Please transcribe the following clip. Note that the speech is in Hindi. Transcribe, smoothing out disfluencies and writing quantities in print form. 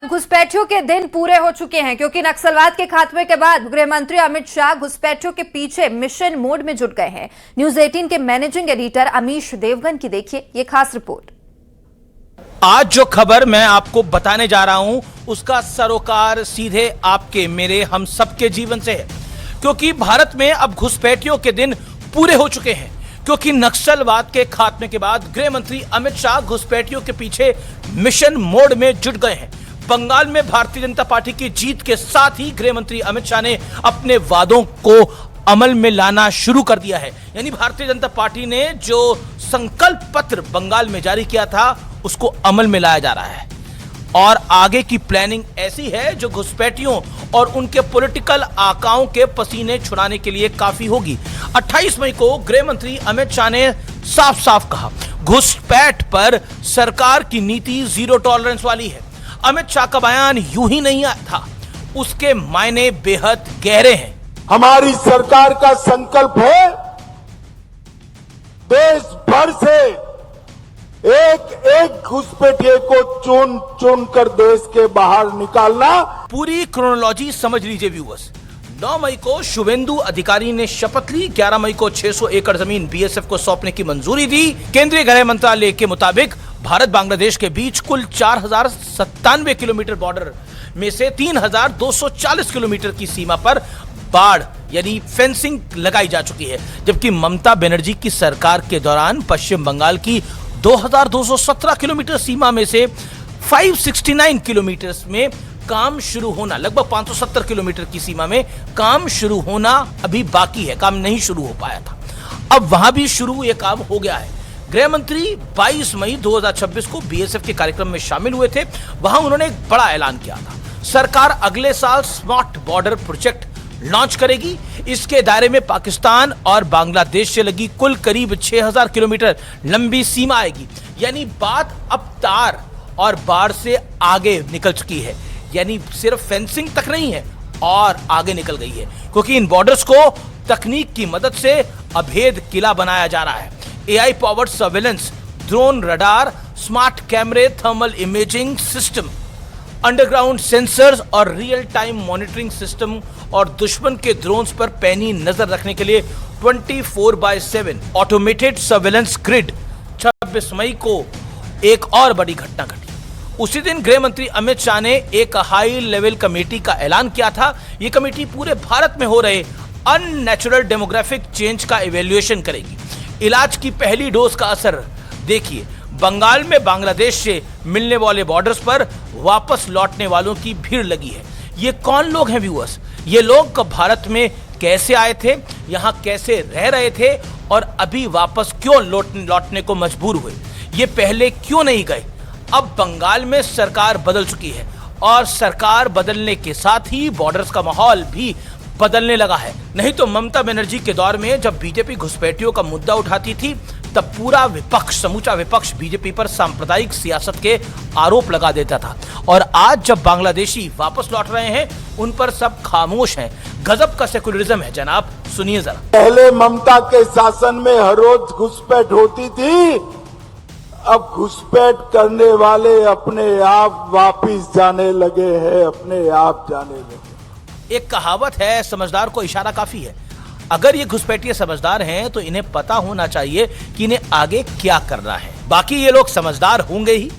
घुसपैठियों के दिन पूरे हो चुके हैं क्योंकि नक्सलवाद के खात्मे के बाद गृह मंत्री अमित शाह घुसपैठियों के पीछे मिशन मोड में जुट गए हैं। न्यूज 18 के मैनेजिंग एडिटर अमीश देवगन की देखिए ये खास रिपोर्ट। आज जो खबर मैं आपको बताने जा रहा हूं उसका सरोकार सीधे आपके मेरे हम सबके जीवन से है, क्योंकि भारत में अब घुसपैठियों के दिन पूरे हो चुके हैं। क्योंकि नक्सलवाद के खात्मे के बाद गृह मंत्री अमित शाह घुसपैठियों के पीछे मिशन मोड में जुट गए हैं। बंगाल में भारतीय जनता पार्टी की जीत के साथ ही गृह मंत्री अमित शाह ने अपने वादों को अमल में लाना शुरू कर दिया है। यानी भारतीय जनता पार्टी ने जो संकल्प पत्र बंगाल में जारी किया था उसको अमल में लाया जा रहा है और आगे की प्लानिंग ऐसी है जो घुसपैठियों और उनके पॉलिटिकल आकाओं के पसीने छुड़ाने के लिए काफी होगी। 28 मई को गृह मंत्री अमित शाह ने साफ साफ कहा, घुसपैठ पर सरकार की नीति जीरो टॉलरेंस वाली है। अमित शाह का बयान यूं ही नहीं आया था, उसके मायने बेहद गहरे हैं। हमारी सरकार का संकल्प है देश भर से एक एक घुसपैठिए को चुन चुन कर देश के बाहर निकालना। पूरी क्रोनोलॉजी समझ लीजिए व्यूअर्स। 9 मई को शुभेंदु अधिकारी ने शपथ ली। 11 मई को 600 एकड़ जमीन बीएसएफ को सौंपने की मंजूरी दी। केंद्रीय गृह मंत्रालय के मुताबिक भारत बांग्लादेश के बीच कुल 4097 किलोमीटर बॉर्डर में से 3240 किलोमीटर की सीमा पर बाढ़ यानी फेंसिंग लगाई जा चुकी है, जबकि ममता बनर्जी की सरकार के दौरान पश्चिम बंगाल की 2217 किलोमीटर सीमा में से 569 किलोमीटर में काम शुरू होना, लगभग 570 किलोमीटर की सीमा में काम शुरू होना अभी बाकी है, काम नहीं शुरू हो पाया था। अब वहां भी शुरू ये काम हो गया है। गृह मंत्री 22 मई 2026 को बीएसएफ के कार्यक्रम में शामिल हुए थे। वहां उन्होंने एक बड़ा ऐलान किया था, सरकार अगले साल स्मार्ट बॉर्डर प्रोजेक्ट लॉन्च करेगी। इसके दायरे में पाकिस्तान और बांग्लादेश से लगी कुल करीब 6000 किलोमीटर लंबी सीमा आएगी। यानी बात अब तार और बाढ़ से आगे निकल चुकी है, यानी सिर्फ फेंसिंग तक नहीं है और आगे निकल गई है, क्योंकि इन बॉर्डर्स को तकनीक की मदद से अभेद किला बनाया जा रहा है। AI powered surveillance, drone radar, smart कैमरे, thermal imaging system, underground sensors और रियल टाइम मॉनिटरिंग सिस्टम और दुश्मन के ड्रोन्स पर पैनी नजर रखने के लिए 24/7 ऑटोमेटेड सर्वेलेंस ग्रिड। 26 मई को एक और बड़ी घटना घटी। उसी दिन गृह मंत्री अमित शाह ने एक हाई लेवल कमेटी का ऐलान किया था। यह कमेटी पूरे भारत में हो रहे अननेचुरल डेमोग्राफिक चेंज का इवैल्यूएशन करेगी। इलाज की पहली डोज का असर देखिए। बंगाल में बांग्लादेश से मिलने वाले बॉर्डर्स पर वापस लौटने वालों की भीड़ लगी है। ये कौन लोग हैं व्यूअर्स? ये लोग भारत में कैसे आए थे, यहाँ कैसे रह रहे थे और अभी वापस क्यों लौटने को मजबूर हुए? ये पहले क्यों नहीं गए? अब बंगाल में सरकार बदल चुकी है और सरकार बदलने के साथ ही बॉर्डर्स का माहौल भी बदलने लगा है। नहीं तो ममता बनर्जी के दौर में जब बीजेपी घुसपैठियों का मुद्दा उठाती थी तब पूरा विपक्ष, समूचा विपक्ष बीजेपी पर सांप्रदायिक सियासत के आरोप लगा देता था, और आज जब बांग्लादेशी वापस लौट रहे हैं उन पर सब खामोश हैं। गजब का सेकुलरिज्म है जनाब, सुनिए जरा। पहले ममता के शासन में हर रोज घुसपैठ होती थी, अब घुसपैठ करने वाले अपने आप वापिस जाने लगे हैं, अपने आप जाने लगे। एक कहावत है, समझदार को इशारा काफी है। अगर ये घुसपैठिए समझदार हैं तो इन्हें पता होना चाहिए कि इन्हें आगे क्या करना है। बाकी ये लोग समझदार होंगे ही।